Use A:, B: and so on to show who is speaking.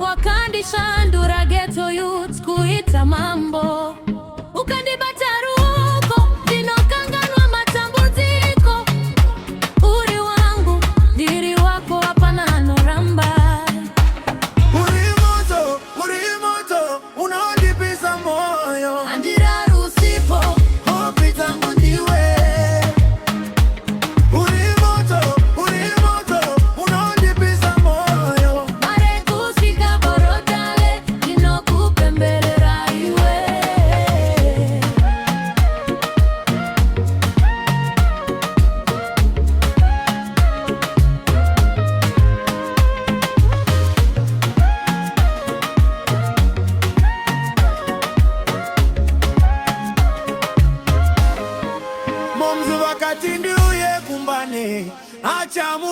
A: wakandisha ndura ghetto youth kuita mambo ukandibataruko dinokanganwa matambuziko uri wangu diri wako hapana noramba
B: uri moto unaonipisa moyo
A: andira rusipo
B: hopi tangu ndiwe uri moto unaonipisa moyo
A: mare kusika borodale inokupembelera iwe
B: momzi wakati ndiuye kumbane achamu